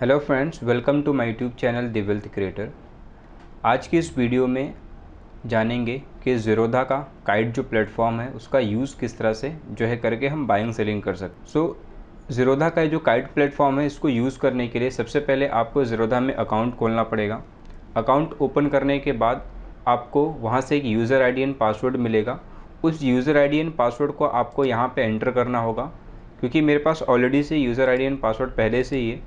Hello friends, welcome to my YouTube channel the wealth creator. आज की इस video में जानेंगे कि ज़ीरोधा का काइट जो प्लेटफॉर्म है उसका यूज़ किस तरह से जो है करके हम बाइंग सेलिंग कर सकते। ज़ीरोधा का जो काइट प्लेटफॉर्म है इसको यूज़ करने के लिए सबसे पहले आपको ज़ीरोधा में अकाउंट खोलना पड़ेगा। अकाउंट ओपन करने के बाद आपको वहाँ से एक यूज़र आईडी एंड पासवर्ड मिलेगा। उस यूज़र आईडी एंड पासवर्ड को आपको यहाँ पे एंटर करना होगा। क्योंकि मेरे पास ऑलरेडी से यूज़र आईडी एंड पासवर्ड पहले से ही है,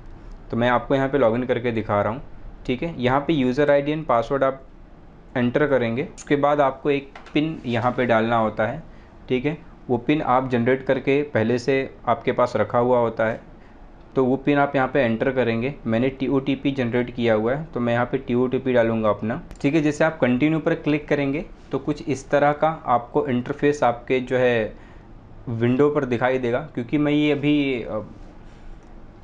तो मैं आपको यहाँ पे लॉगिन करके दिखा रहा हूँ। ठीक है, यहाँ पे यूज़र आईडी एंड पासवर्ड आप एंटर करेंगे। उसके बाद आपको एक पिन यहाँ पे डालना होता है। ठीक है, वो पिन आप जनरेट करके पहले से आपके पास रखा हुआ होता है, तो वो पिन आप यहाँ पे एंटर करेंगे। मैंने TOTP जनरेट किया हुआ है, तो मैं यहाँ पे TOTP डालूँगा अपना। ठीक है, जैसे आप कंटिन्यू पर क्लिक करेंगे तो कुछ इस तरह का आपको इंटरफेस आपके जो है विंडो पर दिखाई देगा। क्योंकि मैं ये अभी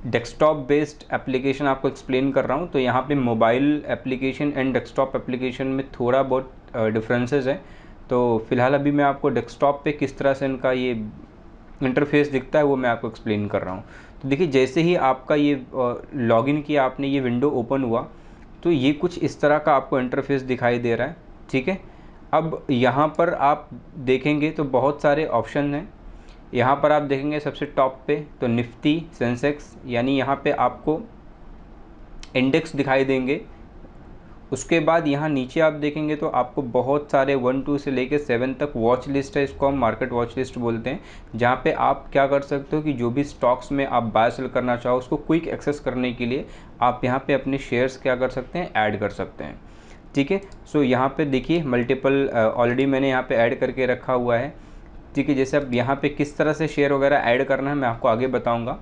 डेस्कटॉप बेस्ड एप्लीकेशन आपको एक्सप्लेन कर रहा हूँ, तो यहाँ पे mobile application and desktop application में थोड़ा बहुत डिफरेंसेस है। तो फिलहाल अभी मैं आपको डेस्कटॉप पे किस तरह से इनका ये इंटरफेस दिखता है वो मैं आपको एक्सप्लेन कर रहा हूँ। तो देखिए, जैसे ही आपका ये लॉगिन किया आपने, ये विंडो ओपन हुआ, तो ये कुछ इस तरह का आपको इंटरफेस दिखाई दे रहा है। ठीक है, अब यहाँ पर आप देखेंगे तो बहुत सारे ऑप्शन हैं। यहाँ पर आप देखेंगे सबसे टॉप पे तो निफ्टी सेंसेक्स, यानी यहाँ पे आपको इंडेक्स दिखाई देंगे। उसके बाद यहाँ नीचे आप देखेंगे तो आपको बहुत सारे 1 2 से लेकर 7 तक वॉच लिस्ट है। इसको हम मार्केट वॉच लिस्ट बोलते हैं, जहाँ पे आप क्या कर सकते हो कि जो भी स्टॉक्स में आप बाय सेल करना चाहो उसको क्विक एक्सेस करने के लिए आप यहाँ पे अपने शेयर्स क्या कर सकते हैं, ऐड कर सकते हैं। ठीक है, सो यहाँ पे देखिए मल्टीपल ऑलरेडी मैंने यहाँ पे ऐड करके रखा हुआ है। ठीक है, जैसे अब यहाँ पे किस तरह से शेयर वगैरह ऐड करना है मैं आपको आगे बताऊँगा।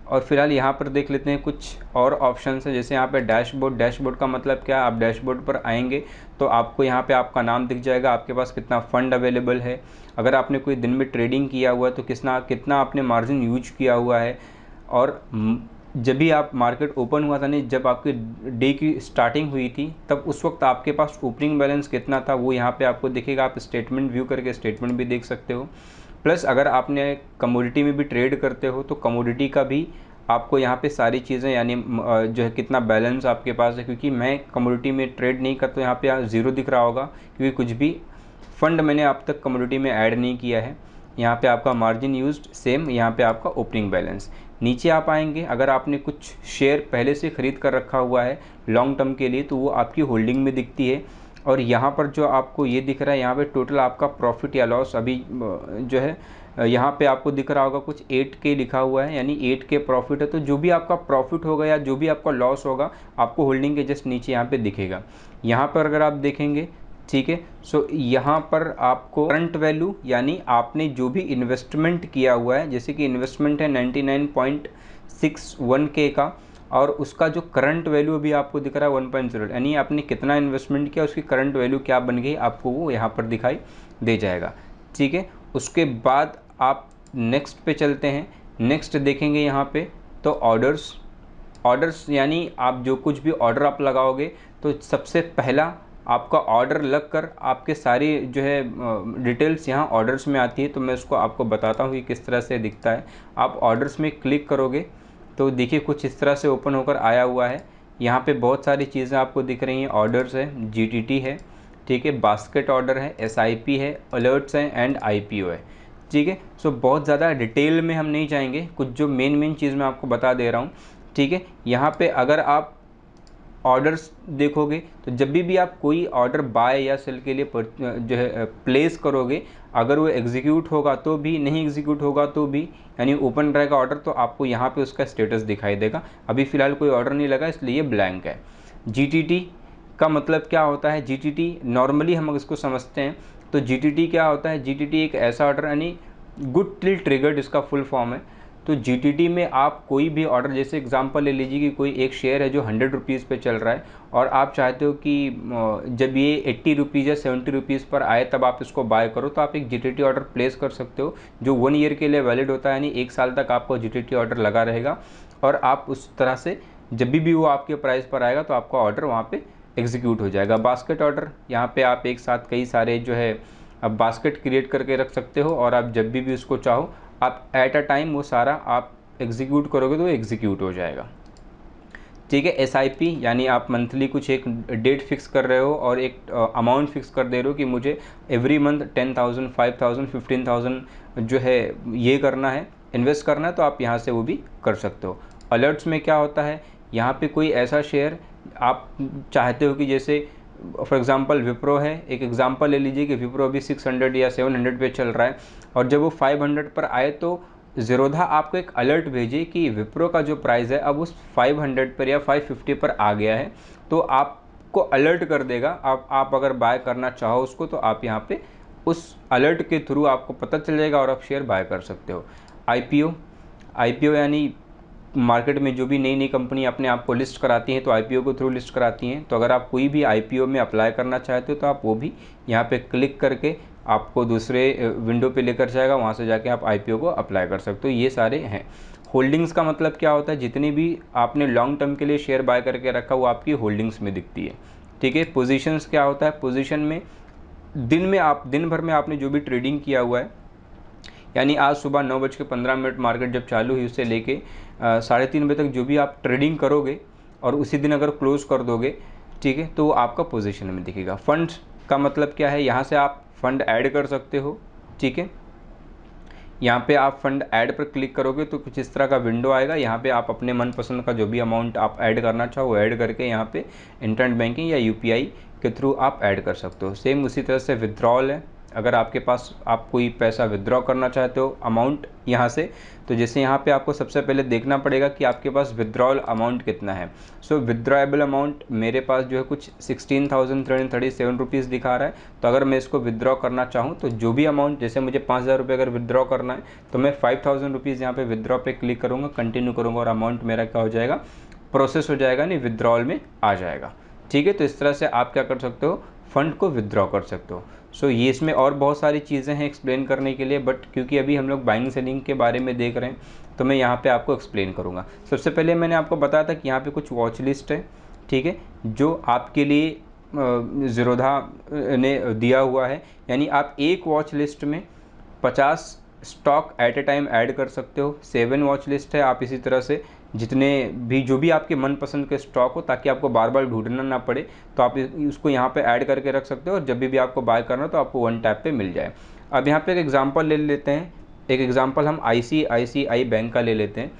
और फिलहाल यहाँ पर देख लेते हैं कुछ और ऑप्शंस हैं। जैसे यहाँ पे डैशबोर्ड। डैशबोर्ड का मतलब क्या है, आप डैशबोर्ड पर आएंगे तो आपको यहाँ पे आपका नाम दिख जाएगा, आपके पास कितना फ़ंड अवेलेबल है, अगर आपने कोई दिन में ट्रेडिंग किया हुआ है तो कितना आपने मार्जिन यूज किया हुआ है। और जब भी आप मार्केट ओपन हुआ था, नहीं जब आपकी डे की स्टार्टिंग हुई थी, तब उस वक्त आपके पास ओपनिंग बैलेंस कितना था वो यहाँ पे आपको दिखेगा। आप स्टेटमेंट व्यू करके स्टेटमेंट भी देख सकते हो। प्लस अगर आपने कमोडिटी में भी ट्रेड करते हो तो कमोडिटी का भी आपको यहाँ पे सारी चीज़ें, यानी जो है कितना बैलेंस आपके पास है। क्योंकि मैं कमोडिटी में ट्रेड नहीं करता, तो यहाँ पे ज़ीरो दिख रहा होगा क्योंकि कुछ भी फंड मैंने अब तक कमोडिटी में ऐड नहीं किया है। यहाँ पे आपका मार्जिन यूज्ड सेम, यहाँ पे आपका ओपनिंग बैलेंस। नीचे आप आएंगे, अगर आपने कुछ शेयर पहले से ख़रीद कर रखा हुआ है लॉन्ग टर्म के लिए तो वो आपकी होल्डिंग में दिखती है। और यहाँ पर जो आपको ये दिख रहा है, यहाँ पे टोटल आपका प्रॉफिट या लॉस अभी जो है यहाँ पे आपको दिख रहा होगा कुछ 8K लिखा हुआ है, यानी 8K प्रॉफिट है। तो जो भी आपका प्रॉफिट होगा या जो भी आपका लॉस होगा आपको होल्डिंग के जस्ट नीचे यहाँ पे दिखेगा। यहाँ पर अगर आप देखेंगे, ठीक है, सो यहाँ पर आपको करंट वैल्यू, यानी आपने जो भी इन्वेस्टमेंट किया हुआ है, जैसे कि इन्वेस्टमेंट है 99.61K का, और उसका जो करंट वैल्यू अभी आपको दिख रहा है 1.0, यानी आपने कितना इन्वेस्टमेंट किया उसकी करंट वैल्यू क्या बन गई आपको वो यहाँ पर दिखाई दे जाएगा। ठीक है, उसके बाद आप नेक्स्ट पे चलते हैं। नेक्स्ट देखेंगे यहाँ पे तो ऑर्डर्स यानी आप जो कुछ भी ऑर्डर आप लगाओगे तो सबसे पहला आपका ऑर्डर लगकर आपके सारी जो है डिटेल्स यहाँ ऑर्डर्स में आती है। तो मैं उसको आपको बताता हूँ कि किस तरह से दिखता है। आप ऑर्डर्स में क्लिक करोगे तो देखिए कुछ इस तरह से ओपन होकर आया हुआ है। यहाँ पे बहुत सारी चीज़ें आपको दिख रही हैं। ऑर्डर्स है, GTT है, ठीक है, बास्केट ऑर्डर है, SIP है, अलर्ट्स हैं एंड IPO है। ठीक है, सो बहुत ज़्यादा डिटेल में हम नहीं जाएंगे, कुछ जो मेन चीज़ मैं आपको बता दे रहा हूँ। ठीक है, यहाँ पे अगर आप ऑर्डर्स देखोगे तो जब भी आप कोई ऑर्डर बाय या सेल के लिए जो है प्लेस करोगे, अगर वो एग्जीक्यूट होगा तो भी, नहीं एग्जीक्यूट होगा तो भी, यानी ओपन रहेगा ऑर्डर तो आपको यहाँ पे उसका स्टेटस दिखाई देगा। अभी फ़िलहाल कोई ऑर्डर नहीं लगा इसलिए ये ब्लैंक है। GTT का मतलब क्या होता है, GTT नॉर्मली हम इसको समझते हैं तो GTT क्या होता है, GTT एक ऐसा ऑर्डर, यानी गुड टिल ट्रिगर्ड इसका फुल फॉर्म है। तो GTT में आप कोई भी ऑर्डर, जैसे एग्जांपल ले लीजिए कि कोई एक शेयर है जो 100 रुपीज़ पे चल रहा है और आप चाहते हो कि जब ये 80 रुपीज़ या 70 रुपीज़ पर आए तब आप इसको बाय करो, तो आप एक GTT ऑर्डर प्लेस कर सकते हो जो 1 ईयर के लिए वैलिड होता है, यानी 1 साल तक आपको GTT ऑर्डर लगा रहेगा। और आप उस तरह से जब भी वो आपके प्राइस पर आएगा तो आपका ऑर्डर वहाँ पे एग्जीक्यूट हो जाएगा। बास्केट ऑर्डर, यहाँ पे आप एक साथ कई सारे जो है अब बास्केट क्रिएट करके रख सकते हो और आप जब भी उसको चाहो आप एट अ टाइम वो सारा आप एग्जीक्यूट करोगे तो एग्जीक्यूट हो जाएगा। ठीक है। SIP यानी आप मंथली कुछ एक डेट फिक्स कर रहे हो और एक अमाउंट फिक्स कर दे रहे हो कि मुझे एवरी मंथ 10,000 5,000 15,000 जो है ये करना है, इन्वेस्ट करना है, तो आप यहाँ से वो भी कर सकते हो। अलर्ट्स में क्या होता है, यहाँ पे कोई ऐसा शेयर आप चाहते हो कि जैसे फॉर एग्जांपल विप्रो है, एक एग्जांपल ले लीजिए कि विप्रो अभी 600 या 700 पे चल रहा है और जब वो 500 पर आए तो ज़ीरोधा आपको एक अलर्ट भेजे कि विप्रो का जो प्राइस है अब उस 500 पर या 550 पर आ गया है, तो आपको अलर्ट कर देगा। आप अगर बाय करना चाहो उसको तो आप यहाँ पे उस अलर्ट के थ्रू आपको पता चल जाएगा और आप शेयर बाय कर सकते हो। IPO यानी मार्केट में जो भी नई नई कंपनी अपने आप को लिस्ट कराती हैं तो IPO के थ्रू लिस्ट कराती हैं। तो अगर आप कोई भी IPO में अप्लाई करना चाहते हो तो आप वो भी यहाँ पे क्लिक करके आपको दूसरे विंडो पे लेकर जाएगा, वहाँ से जाके आप IPO को अप्लाई कर सकते हो। ये सारे हैं। होल्डिंग्स का मतलब क्या होता है, जितनी भी आपने लॉन्ग टर्म के लिए शेयर बाय करके रखा वो आपकी होल्डिंग्स में दिखती है। ठीक है। पोजीशंस क्या होता है, पोजीशन में दिन भर में आपने जो भी ट्रेडिंग किया हुआ है, यानी आज सुबह 9:15 मार्केट जब चालू हुई उससे लेके 3:30 बजे तक जो भी आप ट्रेडिंग करोगे और उसी दिन अगर क्लोज कर दोगे, ठीक है, तो वो आपका पोजीशन में दिखेगा। फंड्स का मतलब क्या है, यहाँ से आप फंड ऐड कर सकते हो। ठीक है, यहाँ पे आप फंड ऐड पर क्लिक करोगे तो कुछ इस तरह का विंडो आएगा। यहाँ पे आप अपने मनपसंद का जो भी अमाउंट आप ऐड करना चाहो वो ऐड करके यहाँ पे इंटरनेट बैंकिंग या UPI के थ्रू आप ऐड कर सकते हो। सेम उसी तरह से विथड्रॉल है, अगर आपके पास आप कोई पैसा विथड्रॉ करना चाहते हो अमाउंट यहाँ से, तो जैसे यहाँ पे आपको सबसे पहले देखना पड़ेगा कि आपके पास विथड्रॉल अमाउंट कितना है। सो विथड्रॉएबल अमाउंट मेरे पास जो है कुछ 16,337 रुपीज़ दिखा रहा है। तो अगर मैं इसको विथड्रॉ करना चाहूँ तो जो भी अमाउंट, जैसे मुझे 5,000 रुपये अगर विथड्रॉ करना है तो मैं 5,000 रुपीज़ यहाँ पे विथड्रॉ पे क्लिक करूँगा, कंटिन्यू करूँगा और अमाउंट मेरा क्या हो जाएगा, प्रोसेस हो जाएगा, नहीं विथड्रॉल में आ जाएगा। ठीक है, तो इस तरह से आप क्या कर सकते हो, फंड को विथड्रॉ कर सकते हो। सो ये इसमें और बहुत सारी चीज़ें हैं एक्सप्लेन करने के लिए, बट क्योंकि अभी हम लोग बाइंग सेलिंग के बारे में देख रहे हैं तो मैं यहाँ पे आपको एक्सप्लेन करूँगा। सबसे पहले मैंने आपको बताया था कि यहाँ पे कुछ वॉच लिस्ट है, ठीक है, जो आपके लिए ज़ीरोधा ने दिया हुआ है। यानी आप एक वॉच लिस्ट में 50 stock at A time add कर सकते हो। 7 वॉच लिस्ट है, आप इसी तरह से जितने भी जो भी आपके मनपसंद के स्टॉक हो, ताकि आपको बार बार ढूंढना ना पड़े, तो आप उसको यहाँ पे ऐड करके रख सकते हो और जब भी आपको बाय करना हो तो आपको वन टैप पे मिल जाए। अब यहाँ पे एक एग्जांपल ले लेते हैं। एक एग्जांपल हम ICICI बैंक का ले लेते हैं।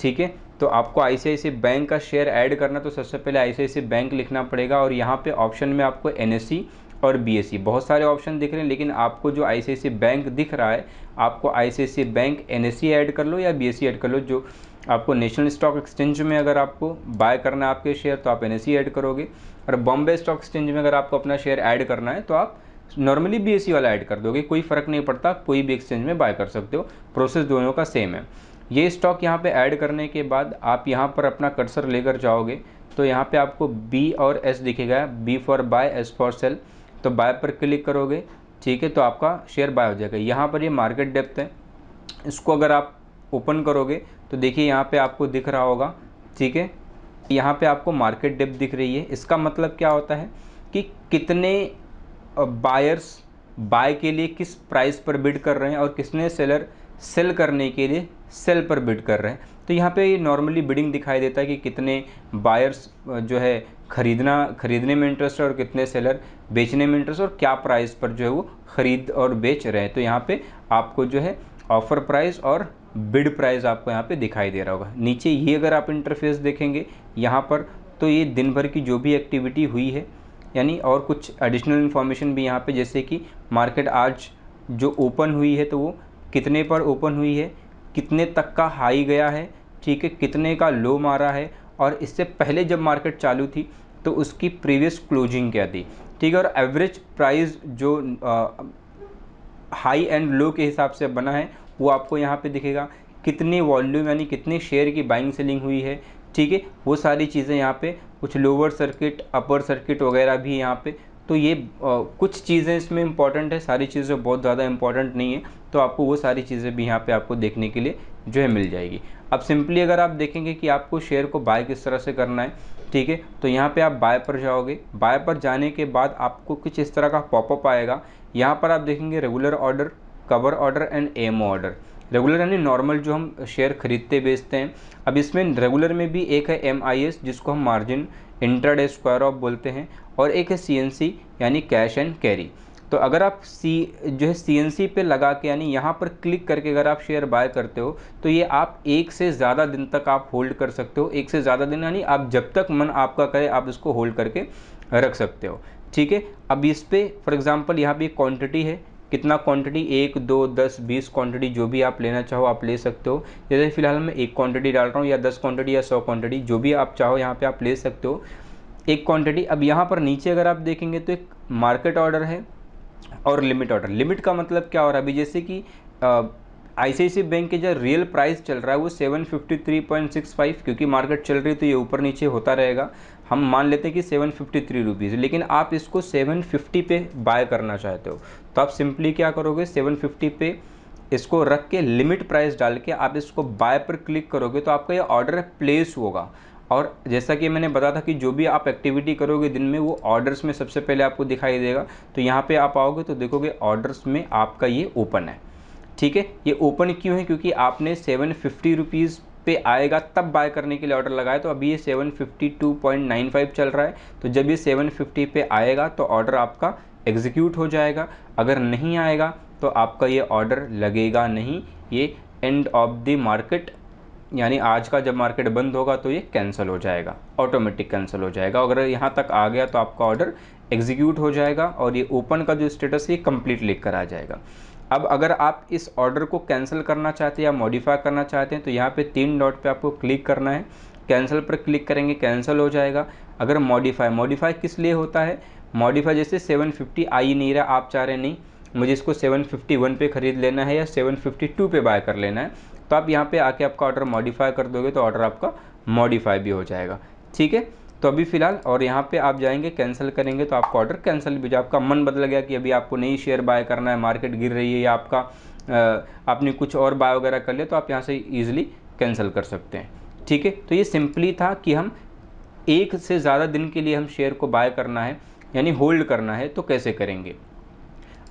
ठीक है, तो आपको ICICI बैंक का शेयर ऐड करना तो सबसे पहले ICICI बैंक लिखना पड़ेगा और यहाँ पे ऑप्शन में आपको NSE और BSE बहुत सारे ऑप्शन दिख रहे हैं, लेकिन आपको जो ICICI बैंक दिख रहा है, आपको ICICI बैंक NSE ऐड कर लो या BSE ऐड कर लो। जो आपको नेशनल स्टॉक एक्सचेंज में अगर आपको बाय करना है आपके शेयर तो आप NSE ऐड करोगे, और बॉम्बे स्टॉक एक्सचेंज में अगर आपको अपना शेयर ऐड करना है तो आप नॉर्मली BSE वाला ऐड कर दोगे, कोई फ़र्क नहीं पड़ता, कोई भी एक्सचेंज में बाय कर सकते हो, प्रोसेस दोनों का सेम है। ये स्टॉक यहाँ पे ऐड करने के बाद आप यहाँ पर अपना कर्सर लेकर जाओगे तो यहाँ पे आपको B और S दिखेगा, B for buy, S for sale. तो बाय पर क्लिक करोगे, ठीक है, तो आपका शेयर बाय हो जाएगा। यहाँ पर ये मार्केट डेप्थ है, इसको अगर आप ओपन करोगे तो देखिए यहाँ पे आपको दिख रहा होगा, ठीक है, यहाँ पे आपको मार्केट डेप्थ दिख रही है। इसका मतलब क्या होता है कि कितने बायर्स बाय के लिए किस प्राइस पर बिड कर रहे हैं और कितने सेलर सेल करने के लिए सेल पर बिड कर रहे हैं। तो यहाँ पे नॉर्मली बिडिंग दिखाई देता है कि कितने बायर्स जो है खरीदने में इंटरेस्ट है और कितने सेलर बेचने में इंटरेस्ट, और क्या प्राइस पर जो है वो ख़रीद और बेच रहे हैं। तो यहाँ पे आपको जो है ऑफ़र प्राइस और बिड प्राइस आपको यहाँ पे दिखाई दे रहा होगा। नीचे ये अगर आप इंटरफेस देखेंगे यहाँ पर, तो ये दिन भर की जो भी एक्टिविटी हुई है, यानी और कुछ एडिशनल इन्फॉर्मेशन भी यहाँ पे, जैसे कि मार्केट आज जो ओपन हुई है तो वो कितने पर ओपन हुई है, कितने तक का हाई गया है, ठीक है, कितने का लो मारा है, और इससे पहले जब मार्केट चालू थी तो उसकी प्रीवियस क्लोजिंग क्या थी, ठीक है, और एवरेज प्राइस जो हाई एंड लो के हिसाब से बना है वो आपको यहाँ पे दिखेगा। कितनी वॉल्यूम यानी कितने शेयर की बाइंग सेलिंग हुई है, ठीक है, वो सारी चीज़ें यहाँ पे, कुछ लोअर सर्किट अपर सर्किट वगैरह भी यहाँ पे। तो ये कुछ चीज़ें इसमें इंपॉर्टेंट है, सारी चीज़ें बहुत ज़्यादा इंपॉर्टेंट नहीं है, तो आपको वो सारी चीज़ें भी यहाँ पे आपको देखने के लिए जो है मिल जाएगी। अब सिंपली अगर आप देखेंगे कि आपको शेयर को बाय किस तरह से करना है, ठीक है, तो यहाँ पे आप बाय पर जाओगे। बाय पर जाने के बाद आपको कुछ इस तरह का पॉपअप आएगा। यहाँ पर आप देखेंगे regular order, cover order and MO order. Regular यानी नॉर्मल जो हम शेयर खरीदते बेचते हैं। अब इसमें रेगुलर में भी एक है MIS जिसको हम मार्जिन इंट्राडे स्क्वायर ऑफ बोलते हैं, और एक है CNC यानी कैश एंड कैरी। तो अगर आप जो है CNC पे लगा के यानी यहाँ पर क्लिक करके अगर आप शेयर बाय करते हो तो ये आप एक से ज़्यादा दिन तक आप होल्ड कर सकते हो। एक से ज़्यादा दिन यानी आप जब तक मन आपका करे आप इसको होल्ड करके रख सकते हो, ठीक है। अब इस पे फॉर एग्जांपल यहाँ पे क्वांटिटी है, कितना क्वांटिटी, 1 2 10 20 क्वांटिटी जो भी आप लेना चाहो आप ले सकते हो। जैसे फिलहाल मैं 1 क्वांटिटी डाल रहा हूँ, या 10 क्वांटिटी या 100 क्वांटिटी जो भी आप चाहो यहाँ पे आप ले सकते हो, 1 क्वांटिटी। अब यहाँ पर नीचे अगर आप देखेंगे तो एक मार्केट ऑर्डर है और लिमिट ऑर्डर। लिमिट का मतलब क्या हो रहा है, अभी जैसे कि ICICI बैंक के जो रियल प्राइस चल रहा है वो 753.65, क्योंकि मार्केट चल रही है तो ये ऊपर नीचे होता रहेगा। हम मान लेते हैं कि 753 रुपीज़, लेकिन आप इसको 750 पे बाय करना चाहते हो तो आप सिंपली क्या करोगे, 750 पे इसको रख के लिमिट प्राइस डाल के आप इसको बाय पर क्लिक करोगे तो आपका ये ऑर्डर प्लेस होगा। और जैसा कि मैंने बताया था कि जो भी आप एक्टिविटी करोगे दिन में वो ऑर्डर्स में सबसे पहले आपको दिखाई देगा। तो यहाँ पे आप आओगे तो देखोगे ऑर्डर्स में आपका ये ओपन है, ठीक है। ये ओपन क्यों है, क्योंकि आपने 750 रुपीज़ पे आएगा तब बाय करने के लिए ऑर्डर लगाया। तो अभी ये 752.95 चल रहा है, तो जब ये 750 पे आएगा तो ऑर्डर आपका एग्जीक्यूट हो जाएगा। अगर नहीं आएगा तो आपका ये ऑर्डर लगेगा नहीं, ये एंड ऑफ द मार्केट यानी आज का जब मार्केट बंद होगा तो ये कैंसिल हो जाएगा, ऑटोमेटिक कैंसिल हो जाएगा। अगर यहाँ तक आ गया तो आपका ऑर्डर एग्जीक्यूट हो जाएगा और ये ओपन का जो स्टेटस है कंप्लीट लिख कर आ जाएगा। अब अगर आप इस ऑर्डर को कैंसिल करना चाहते हैं या मॉडिफाई करना चाहते हैं तो यहाँ पे 3 डॉट पे आपको क्लिक करना है, कैंसिल पर क्लिक करेंगे कैंसिल हो जाएगा। अगर मॉडिफाई किस लिए होता है, मॉडिफाई जैसे 750 आ ही नहीं रहा, आप चाह रहे नहीं मुझे इसको 751 पे ख़रीद लेना है या 752 पे बाय कर लेना है, तो आप यहाँ पे आके आपका ऑर्डर मॉडिफाई कर दोगे तो ऑर्डर आपका मॉडिफाई भी हो जाएगा, ठीक है। तो अभी फ़िलहाल और यहाँ पे आप जाएंगे कैंसिल करेंगे तो आपका ऑर्डर कैंसिल भी हो जाए। आपका मन बदल गया कि अभी आपको नई शेयर बाय करना है, मार्केट गिर रही है, या आपका आपने कुछ और बाय वगैरह कर लिया तो आप यहाँ से ईजिली कैंसिल कर सकते हैं, ठीक है। तो ये सिंपली था कि हम एक से ज़्यादा दिन के लिए हम शेयर को बाय करना है यानी होल्ड करना है तो कैसे करेंगे।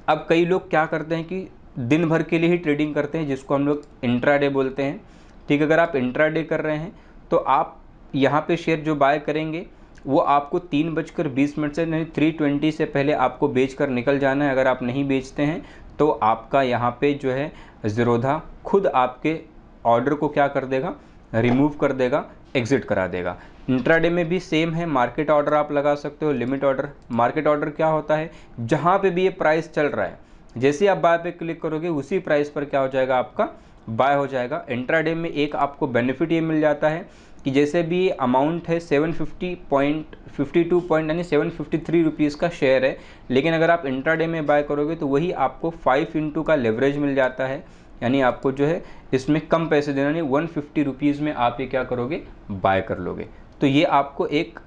अब कई लोग क्या करते हैं कि दिन भर के लिए ही ट्रेडिंग करते हैं, जिसको हम लोग इंट्राडे बोलते हैं, ठीक है। अगर आप इंट्राडे कर रहे हैं तो आप यहाँ पे शेयर जो बाय करेंगे वो आपको 3:20 से नहीं 3:20 से पहले आपको बेच कर निकल जाना है। अगर आप नहीं बेचते हैं तो आपका यहाँ पे जो है ज़ीरोधा खुद आपके ऑर्डर को क्या कर देगा, रिमूव कर देगा, एग्ज़िट करा देगा। इंट्राडे में भी सेम है, मार्केट ऑर्डर आप लगा सकते हो, लिमिट ऑर्डर। मार्केट ऑर्डर क्या होता है, जहाँ पे भी ये प्राइस चल रहा है जैसे आप बाय पे क्लिक करोगे उसी प्राइस पर क्या हो जाएगा, आपका बाय हो जाएगा। इंट्राडे में एक आपको बेनिफिट ये मिल जाता है कि जैसे भी अमाउंट है 750.52 यानी 753 रुपीज़ का शेयर है, लेकिन अगर आप इंट्राडे में बाय करोगे तो वही आपको 5 इंटू का लेवरेज मिल जाता है, यानी आपको जो है इसमें कम पैसे देना नहीं, 150 रुपीज़ में आप ये क्या करोगे, बाय कर लोगे। तो ये आपको एक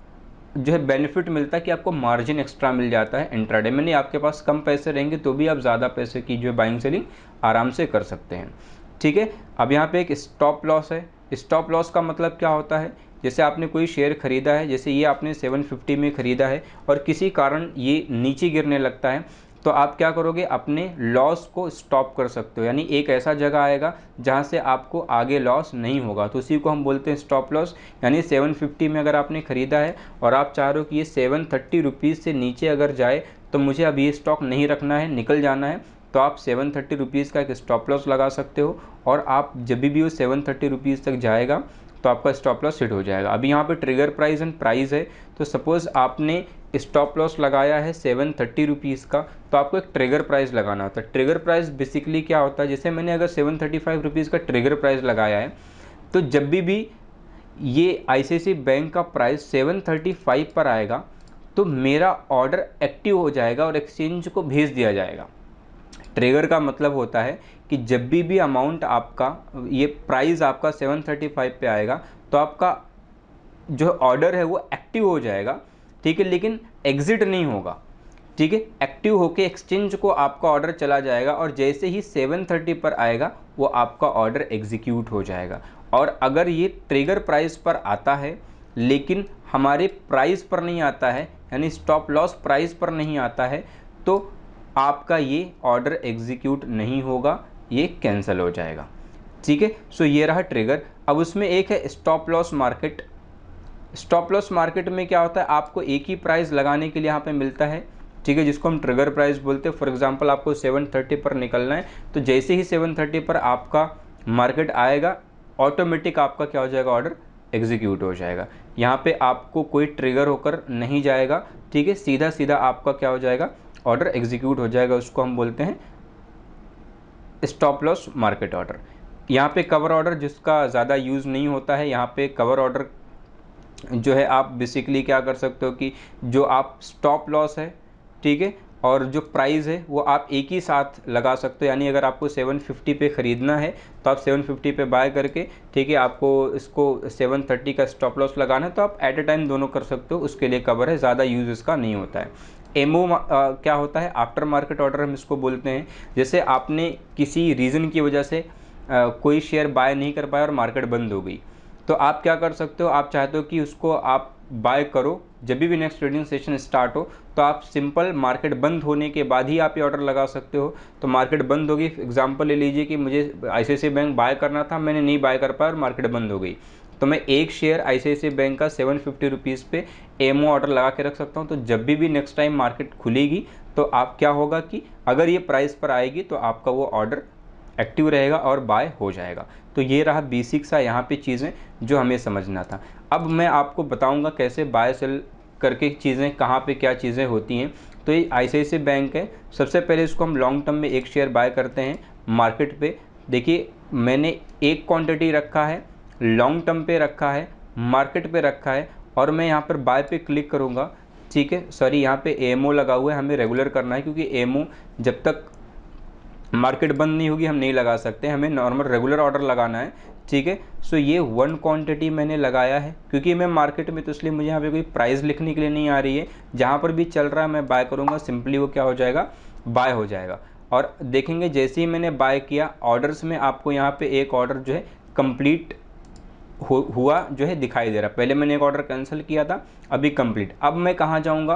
जो है बेनिफिट मिलता है कि आपको मार्जिन एक्स्ट्रा मिल जाता है इंट्राडे में। नहीं आपके पास कम पैसे रहेंगे तो भी आप ज़्यादा पैसे की जो बाइंग सेलिंग आराम से कर सकते हैं, ठीक है। अब यहाँ पे एक स्टॉप लॉस है। स्टॉप लॉस का मतलब क्या होता है, जैसे आपने कोई शेयर खरीदा है, जैसे ये आपने 750 में ख़रीदा है और किसी कारण ये नीचे गिरने लगता है तो आप क्या करोगे, अपने लॉस को स्टॉप कर सकते हो। यानी एक ऐसा जगह आएगा जहाँ से आपको आगे लॉस नहीं होगा, तो उसी को हम बोलते हैं स्टॉप लॉस। यानी 750 में अगर आपने ख़रीदा है और आप चाह रहे हो कि ये 730 रुपीज़ से नीचे अगर जाए तो मुझे अभी ये स्टॉक नहीं रखना है, निकल जाना है, तो आप 730 रुपीज़ का एक स्टॉप लॉस लगा सकते हो। और आप जब भी वो 730 रुपीज़ तक जाएगा तो आपका स्टॉप लॉस हिट हो जाएगा। अभी यहाँ पे ट्रिगर प्राइस एंड प्राइस है, तो सपोज़ आपने स्टॉप लॉस लगाया है 730 रुपीज़ का, तो आपको एक ट्रिगर प्राइस लगाना होता है। ट्रिगर प्राइस बेसिकली क्या होता है, जैसे मैंने अगर 735 रुपीज़ का ट्रिगर प्राइस लगाया है तो जब भी ये ICICI बैंक का प्राइस 735 पर आएगा तो मेरा ऑर्डर एक्टिव हो जाएगा और एक्सचेंज को भेज दिया जाएगा। ट्रिगर का मतलब होता है कि जब भी अमाउंट आपका ये प्राइस आपका 735 पे आएगा तो आपका जो ऑर्डर है वो एक्टिव हो जाएगा, ठीक है, लेकिन एग्ज़िट नहीं होगा, ठीक है। एक्टिव होके एक्सचेंज को आपका ऑर्डर चला जाएगा और जैसे ही 730 पर आएगा वो आपका ऑर्डर एग्जीक्यूट हो जाएगा। और अगर ये ट्रिगर प्राइस पर आता है लेकिन हमारे प्राइस पर नहीं आता है, यानी स्टॉप लॉस प्राइस पर नहीं आता है, तो आपका ये ऑर्डर एग्जीक्यूट नहीं होगा, ये कैंसिल हो जाएगा। ठीक है। सो ये रहा ट्रिगर। अब उसमें एक है stop loss market. Stop loss market में क्या होता है, आपको एक ही प्राइस लगाने के लिए यहाँ पे मिलता है, ठीक है, जिसको हम ट्रिगर प्राइस बोलते हैं। फॉर एग्जांपल आपको 730 पर निकलना है, तो जैसे ही 730 पर आपका मार्केट आएगा, ऑटोमेटिक आपका क्या हो जाएगा, ऑर्डर एग्जीक्यूट हो जाएगा। यहाँ पे आपको कोई ट्रिगर होकर नहीं जाएगा, ठीक है, सीधा सीधा आपका क्या हो जाएगा, ऑर्डर एग्जीक्यूट हो जाएगा। उसको हम बोलते हैं स्टॉप लॉस मार्केट ऑर्डर। यहाँ पे कवर ऑर्डर जिसका ज़्यादा यूज़ नहीं होता है, यहाँ पे कवर ऑर्डर जो है आप बेसिकली क्या कर सकते हो कि जो आप स्टॉप लॉस है, ठीक है, और जो प्राइस है वो आप एक ही साथ लगा सकते हो। यानी अगर आपको 750 पे ख़रीदना है तो आप 750 पे बाय करके, ठीक है, आपको इसको 730 का स्टॉप लॉस लगाना है तो आप एट ए टाइम दोनों कर सकते हो, उसके लिए कवर है, ज़्यादा यूज़ इसका नहीं होता है। एमओ क्या होता है, आफ्टर मार्केट ऑर्डर हम इसको बोलते हैं। जैसे आपने किसी रीज़न की वजह से कोई शेयर बाय नहीं कर पाया और मार्केट बंद हो गई, तो आप क्या कर सकते हो, आप चाहते हो कि उसको आप बाय करो, जब भी नेक्स्ट ट्रेडिंग सेशन स्टार्ट हो तो आप सिंपल मार्केट बंद होने के बाद ही आप ये ऑर्डर लगा सकते हो। तो मार्केट बंद होगी, एग्जांपल ले लीजिए कि मुझे ICICI बैंक बाय करना था, मैंने नहीं बाय कर पाया और मार्केट बंद हो गई, तो मैं एक शेयर ICICI बैंक का 750 रुपीज़ पे एमओ ऑर्डर लगा के रख सकता हूँ। तो जब भी नेक्स्ट टाइम मार्केट खुलेगी तो आप क्या होगा कि अगर ये प्राइस पर आएगी तो आपका वो ऑर्डर एक्टिव रहेगा और बाय हो जाएगा। तो ये रहा बेसिक सा यहाँ पे चीज़ें जो हमें समझना था। अब मैं आपको बताऊंगा कैसे बाय सेल करके चीज़ें, कहाँ पे क्या चीज़ें होती हैं। तो ये ICICI बैंक है, सबसे पहले इसको हम लॉन्ग टर्म में एक शेयर बाय करते हैं मार्केट पे। देखिए मैंने एक क्वांटिटी रखा है, लॉन्ग टर्म पे रखा है, मार्केट पे रखा है, और मैं यहाँ पर बाय पे क्लिक करूँगा, ठीक है। सॉरी, यहाँ पे एमओ लगा हुआ है, हमें रेगुलर करना है क्योंकि एमओ जब तक मार्केट बंद नहीं होगी हम नहीं लगा सकते, हमें नॉर्मल रेगुलर ऑर्डर लगाना है, ठीक है। सो ये 1 क्वांटिटी मैंने लगाया है क्योंकि मैं मार्केट में, तो इसलिए मुझे यहाँ पे कोई प्राइस लिखने के लिए नहीं आ रही है, जहाँ पर भी चल रहा है मैं बाय करूँगा, सिंपली वो क्या हो जाएगा, बाय हो जाएगा। और देखेंगे जैसे ही मैंने बाय किया, ऑर्डर्स में आपको यहाँ पे एक ऑर्डर जो है कंप्लीट हुआ जो है दिखाई दे रहा है। पहले मैंने एक ऑर्डर कैंसिल किया था, अभी कंप्लीट। अब मैं कहाँ जाऊँगा,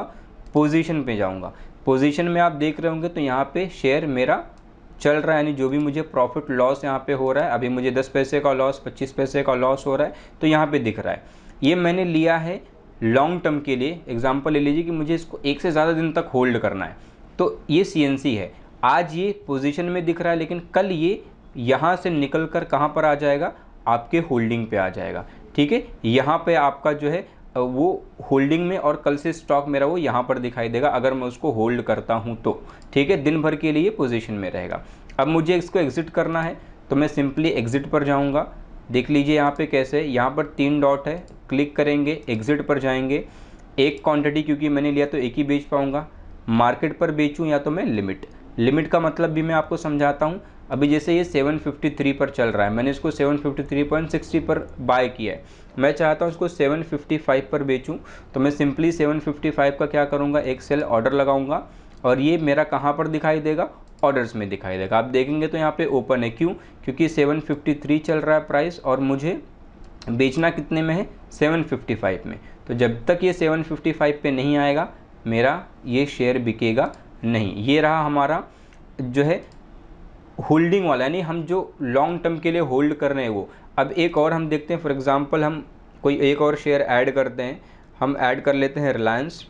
पोजीशन पे जाऊँगा। पोजीशन में आप देख रहे होंगे तो यहाँ पे शेयर मेरा चल रहा है, यानी जो भी मुझे प्रॉफिट लॉस यहाँ पे हो रहा है, अभी मुझे 10 पैसे का लॉस, 25 पैसे का लॉस हो रहा है, तो यहाँ पे दिख रहा है। ये मैंने लिया है लॉन्ग टर्म के लिए। एग्जांपल ले लीजिए कि मुझे इसको एक से ज़्यादा दिन तक होल्ड करना है, तो ये CNC है। आज ये पोजीशन में दिख रहा है, लेकिन कल ये यहाँ से निकल कर कहाँ पर आ जाएगा, आपके होल्डिंग पे आ जाएगा, ठीक है। यहाँ पे आपका जो है वो होल्डिंग में, और कल से स्टॉक मेरा वो यहाँ पर दिखाई देगा अगर मैं उसको होल्ड करता हूँ तो, ठीक है, दिन भर के लिए पोजीशन में रहेगा। अब मुझे इसको एग्जिट करना है तो मैं सिंपली एग्जिट पर जाऊँगा। देख लीजिए यहाँ पे कैसे, यहाँ पर 3 डॉट है, क्लिक करेंगे, एग्जिट पर जाएंगे। एक क्वांटिटी क्योंकि मैंने लिया तो एक ही बेच पाऊँगा, मार्केट पर बेचूँ या तो मैं लिमिट का मतलब भी मैं आपको समझाता हूँ। अभी जैसे ये 753 पर चल रहा है, मैंने इसको 753.60 पर बाय किया है, मैं चाहता हूँ इसको 755 पर बेचूं, तो मैं सिंपली 755 का क्या करूँगा, एक सेल ऑर्डर लगाऊंगा, और ये मेरा कहाँ पर दिखाई देगा, ऑर्डर्स में दिखाई देगा। आप देखेंगे तो यहाँ पे ओपन है, क्यों, क्योंकि 753 चल रहा है प्राइस और मुझे बेचना कितने में है, 755 में। तो जब तक ये 755 पे नहीं आएगा मेरा ये शेयर बिकेगा नहीं। ये रहा हमारा जो है होल्डिंग वाला, यानी हम जो लॉन्ग टर्म के लिए होल्ड कर रहे हैं वो। अब एक और हम देखते हैं, फॉर एग्जांपल हम कोई एक और शेयर ऐड करते हैं, हम ऐड कर लेते हैं रिलायंस,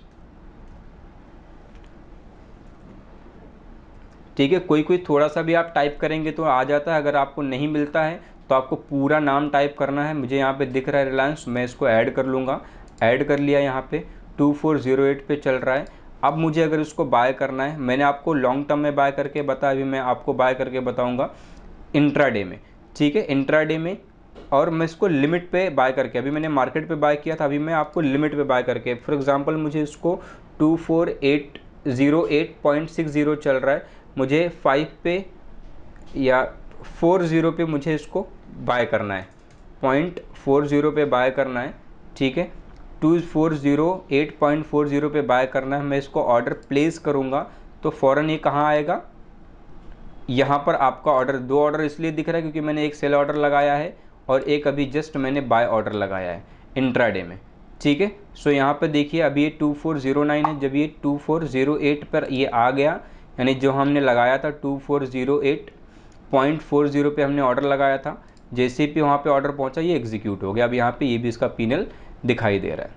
ठीक है। कोई थोड़ा सा भी आप टाइप करेंगे तो आ जाता है, अगर आपको नहीं मिलता है तो आपको पूरा नाम टाइप करना है। मुझे यहाँ पे दिख रहा है रिलायंस, मैं इसको ऐड कर लूँगा, ऐड कर लिया। यहाँ पे 2408 पे चल रहा है। अब मुझे अगर इसको बाय करना है, मैंने आपको लॉन्ग टर्म में बाय करके बताया, अभी मैं आपको बाय करके बताऊँगा इंट्राडे में, ठीक है, इंट्राडे में। और मैं इसको लिमिट पे बाय करके, अभी मैंने मार्केट पे बाय किया था, अभी मैं आपको लिमिट पे बाय करके, फॉर एग्जांपल मुझे इसको 24808.60 चल रहा है, मुझे 5 पे या 40 पे मुझे इसको बाय करना है, 0.40 पे बाय करना है, ठीक है। 248.40 पे बाय करना है, मैं इसको ऑर्डर प्लेस करूँगा तो फ़ौरन ये कहाँ आएगा, यहाँ पर आपका ऑर्डर। 2 ऑर्डर इसलिए दिख रहा है क्योंकि मैंने एक सेल ऑर्डर लगाया है और एक अभी जस्ट मैंने बाय ऑर्डर लगाया है इंट्राडे में, ठीक है। सो यहाँ पर देखिए अभी ये 2409 है, जब ये 2408 पर ये आ गया, यानी जो हमने लगाया था 2408 0.40 पे हमने ऑर्डर लगाया था, जैसे भी वहाँ पे ऑर्डर पहुँचा ये एग्जीक्यूट हो गया। अब यहाँ पे ये भी इसका P&L दिखाई दे रहा है,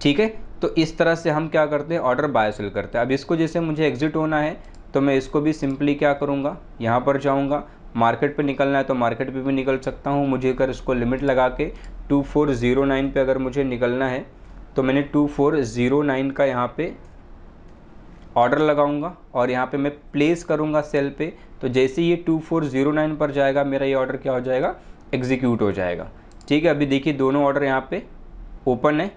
ठीक है। तो इस तरह से हम क्या करते हैं, ऑर्डर बाय सेल करते हैं। अब इसको जैसे मुझे एग्जिट होना है तो मैं इसको भी सिंपली क्या करूँगा, यहाँ पर जाऊँगा, मार्केट पे निकलना है तो मार्केट पे भी निकल सकता हूँ। मुझे अगर इसको लिमिट लगा के 2409 पे अगर मुझे निकलना है तो मैंने 2409 का यहाँ पे ऑर्डर लगाऊंगा और यहाँ पे मैं प्लेस करूँगा सेल पे। तो जैसे ये 2409 पर जाएगा मेरा ये ऑर्डर क्या हो जाएगा, एग्जीक्यूट हो जाएगा, ठीक है। अभी देखिए दोनों ऑर्डर यहाँ पे ओपन है,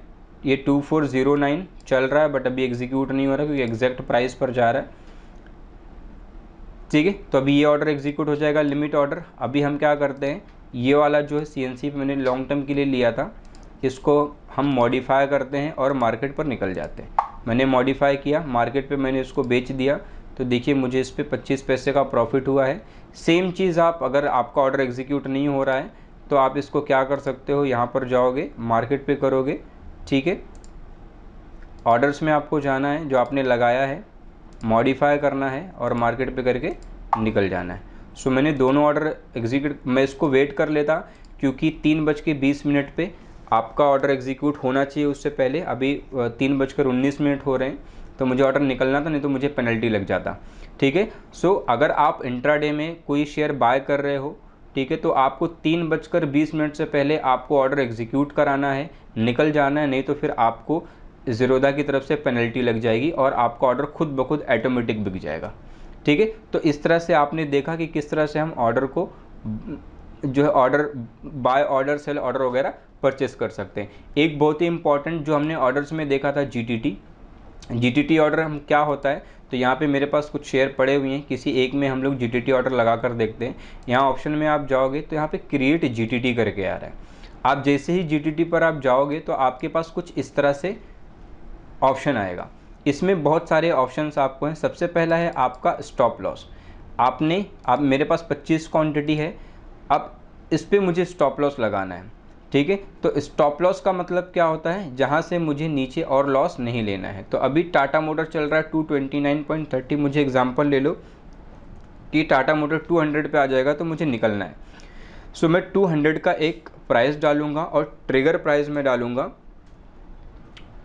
ये 2409 चल रहा है बट अभी एग्जीक्यूट नहीं हो रहा क्योंकि एग्जैक्ट प्राइस पर जा रहा है, ठीक है। तो अभी ये ऑर्डर एग्जीक्यूट हो जाएगा, लिमिट ऑर्डर। अभी हम क्या करते हैं, ये वाला जो है CNC पे मैंने लॉन्ग टर्म के लिए लिया था, इसको हम मॉडिफाई करते हैं और मार्केट पर निकल जाते हैं। मैंने मॉडिफाई किया, मार्केट पे मैंने इसको बेच दिया, तो देखिए मुझे इस पर 25 पैसे का प्रॉफिट हुआ है। सेम चीज़ आप अगर आपका ऑर्डर एग्जीक्यूट नहीं हो रहा है तो आप इसको क्या कर सकते हो, यहाँ पर जाओगे, मार्केट पे करोगे, ठीक है। ऑर्डर्स में आपको जाना है, जो आपने लगाया है मॉडिफाई करना है और मार्केट पे करके निकल जाना है। सो मैंने दोनों ऑर्डर एग्जीक्यूट, मैं इसको वेट कर लेता क्योंकि 3:20 पे आपका ऑर्डर एग्जीक्यूट होना चाहिए उससे पहले। अभी 3:19 हो रहे हैं तो मुझे ऑर्डर निकलना था, नहीं तो मुझे पेनल्टी लग जाता, ठीक है। सो अगर आप इंट्राडे में कोई शेयर बाय कर रहे हो, ठीक है, तो आपको 3:20 से पहले आपको ऑर्डर एग्जीक्यूट कराना है, निकल जाना है, नहीं तो फिर आपको ज़ीरोधा की तरफ से पेनल्टी लग जाएगी और आपका ऑर्डर खुद ब खुद ऑटोमेटिक बिक जाएगा, ठीक है। तो इस तरह से आपने देखा कि किस तरह से हम ऑर्डर को जो है order buy order sell order वगैरह परचेस कर सकते हैं। एक बहुत ही इंपॉर्टेंट जो हमने ऑर्डर्स में देखा था, GTT ऑर्डर हम क्या होता है, तो यहाँ पे मेरे पास कुछ शेयर पड़े हुए हैं, किसी एक में हम लोग GTT ऑर्डर लगा कर देखते हैं। यहाँ ऑप्शन में आप जाओगे तो यहाँ पे क्रिएट GTT करके आ रहा है। आप जैसे ही GTT पर आप जाओगे तो आपके पास कुछ इस तरह से ऑप्शन आएगा। इसमें बहुत सारे ऑप्शंस आपको हैं। सबसे पहला है आपका स्टॉप लॉस। आप मेरे पास 25 क्वांटिटी है, अब इस पर मुझे स्टॉप लॉस लगाना है, ठीक है। तो स्टॉप लॉस का मतलब क्या होता है, जहाँ से मुझे नीचे और लॉस नहीं लेना है। तो अभी टाटा मोटर चल रहा है 229.30, मुझे एग्जांपल ले लो कि टाटा मोटर 200 पे आ जाएगा तो मुझे निकलना है। सो मैं 200 का एक प्राइस डालूंगा और ट्रिगर प्राइस में डालूंगा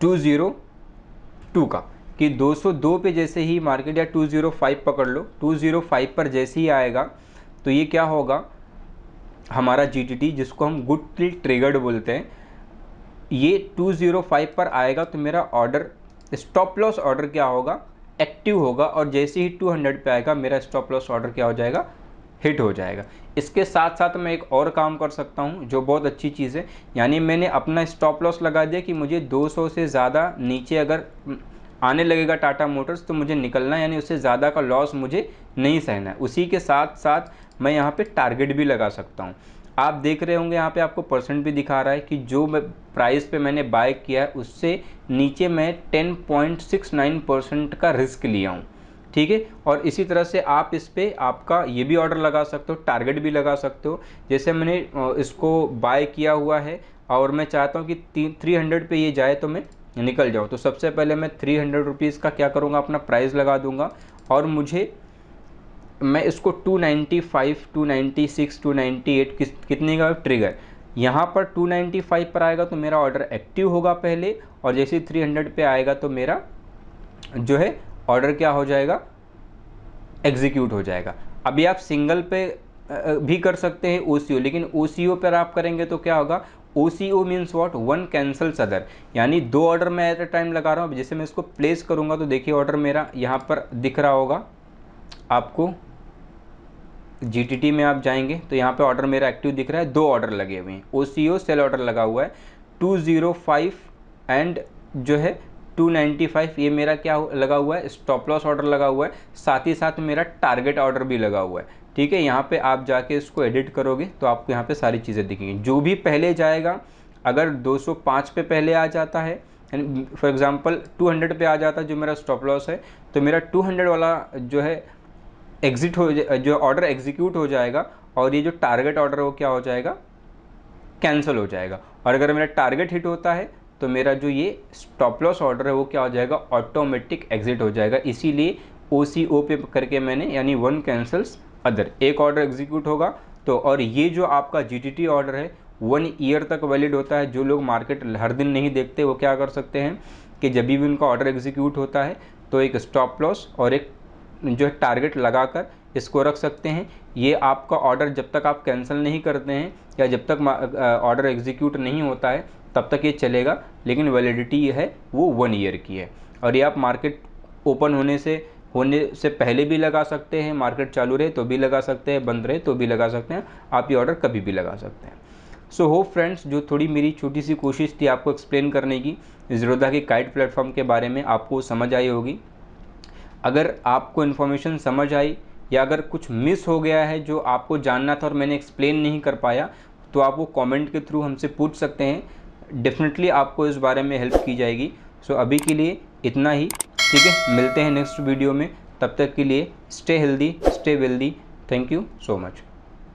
202 का, कि 202 पे जैसे ही मार्केट, या 205 पकड़ लो, 205 पर जैसे ही आएगा तो ये क्या होगा, हमारा GTT जिसको हम गुड टिल ट्रिगर्ड बोलते हैं, ये 205 पर आएगा तो मेरा ऑर्डर, स्टॉप लॉस ऑर्डर क्या होगा, एक्टिव होगा। और जैसे ही 200 पे आएगा मेरा स्टॉप लॉस ऑर्डर क्या हो जाएगा, हिट हो जाएगा। इसके साथ साथ मैं एक और काम कर सकता हूं जो बहुत अच्छी चीज़ है, यानी मैंने अपना स्टॉप लॉस लगा दिया कि मुझे 200 से ज़्यादा नीचे अगर आने लगेगा टाटा मोटर्स तो मुझे निकलना है, यानी उससे ज़्यादा का लॉस मुझे नहीं सहना है। उसी के साथ साथ मैं यहाँ पे टारगेट भी लगा सकता हूँ। आप देख रहे होंगे यहाँ पे आपको परसेंट भी दिखा रहा है कि जो प्राइस पे मैंने बाय किया है उससे नीचे मैं 10.69% का रिस्क लिया हूँ, ठीक है। और इसी तरह से आप इस पर आपका ये भी ऑर्डर लगा सकते हो, टारगेट भी लगा सकते हो। जैसे मैंने इसको बाय किया हुआ है और मैं चाहता हूँ कि 300 पे ये जाए तो मैं निकल जाऊँ, तो सबसे पहले मैं 300 रुपीज़ का क्या करूँगा, अपना प्राइस लगा दूँगा और मैं इसको 295, 296, 298 कितने का ट्रिगर, यहाँ पर 295 पर आएगा तो मेरा ऑर्डर एक्टिव होगा पहले, और जैसे 300 पे आएगा तो मेरा जो है ऑर्डर क्या हो जाएगा, एग्जीक्यूट हो जाएगा। अभी आप सिंगल पे भी कर सकते हैं OCO, लेकिन OCO पर आप करेंगे तो क्या होगा, OCO means what, one cancels other, यानी 2 ऑर्डर मैं एट अ टाइम लगा रहा हूँ। जैसे मैं इसको प्लेस करूँगा तो देखिए ऑर्डर मेरा यहाँ पर दिख रहा होगा आपको, GTT में आप जाएंगे तो यहाँ पे ऑर्डर मेरा एक्टिव दिख रहा है, 2 ऑर्डर लगे हुए हैं, OCO सेल ऑर्डर लगा हुआ है 205 एंड जो है 295, ये मेरा क्या लगा हुआ है, स्टॉप लॉस ऑर्डर लगा हुआ है, साथ ही साथ मेरा टारगेट ऑर्डर भी लगा हुआ है, ठीक है। यहाँ पे आप जाके इसको एडिट करोगे तो आपको यहाँ पे सारी चीज़ें दिखेंगी। जो भी पहले जाएगा, अगर 205 पे पहले आ जाता है, फॉर एग्जाम्पल 200 पे आ जाता है जो मेरा स्टॉप लॉस है, तो मेरा 200 वाला जो है जो ऑर्डर एग्जीक्यूट हो जाएगा और ये जो टारगेट ऑर्डर है वो क्या हो जाएगा, कैंसिल हो जाएगा। और अगर मेरा टारगेट हिट होता है तो मेरा जो ये स्टॉप लॉस ऑर्डर है वो क्या हो जाएगा, ऑटोमेटिक एग्जिट हो जाएगा। इसीलिए OCO पे करके मैंने, यानी वन कैंसल्स अदर, एक ऑर्डर एग्जीक्यूट होगा तो, और ये जो आपका GTT ऑर्डर है 1 ईयर तक वैलिड होता है। जो लोग मार्केट हर दिन नहीं देखते वो क्या कर सकते हैं कि जब भी उनका ऑर्डर एग्जीक्यूट होता है तो एक स्टॉप लॉस और एक जो है टारगेट लगाकर इसको रख सकते हैं। ये आपका ऑर्डर जब तक आप कैंसिल नहीं करते हैं या जब तक ऑर्डर एग्जीक्यूट नहीं होता है तब तक ये चलेगा, लेकिन वैलिडिटी ये है वो 1 ईयर की है। और ये आप मार्केट ओपन होने से पहले भी लगा सकते हैं, मार्केट चालू रहे तो भी लगा सकते हैं, बंद रहे तो भी लगा सकते हैं, आप ये ऑर्डर कभी भी लगा सकते हैं। सो होप फ्रेंड्स, जो थोड़ी मेरी छोटी सी कोशिश थी आपको एक्सप्लेन करने की ज़ीरोधा के काइट प्लेटफॉर्म के बारे में, आपको समझ आई होगी। अगर आपको इन्फॉर्मेशन समझ आई या अगर कुछ मिस हो गया है जो आपको जानना था और मैंने एक्सप्लेन नहीं कर पाया, तो आप वो कमेंट के थ्रू हमसे पूछ सकते हैं। डेफिनेटली आपको इस बारे में हेल्प की जाएगी। सो अभी के लिए इतना ही, ठीक है। मिलते हैं नेक्स्ट वीडियो में, तब तक के लिए stay healthy, stay wealthy. Thank you so much.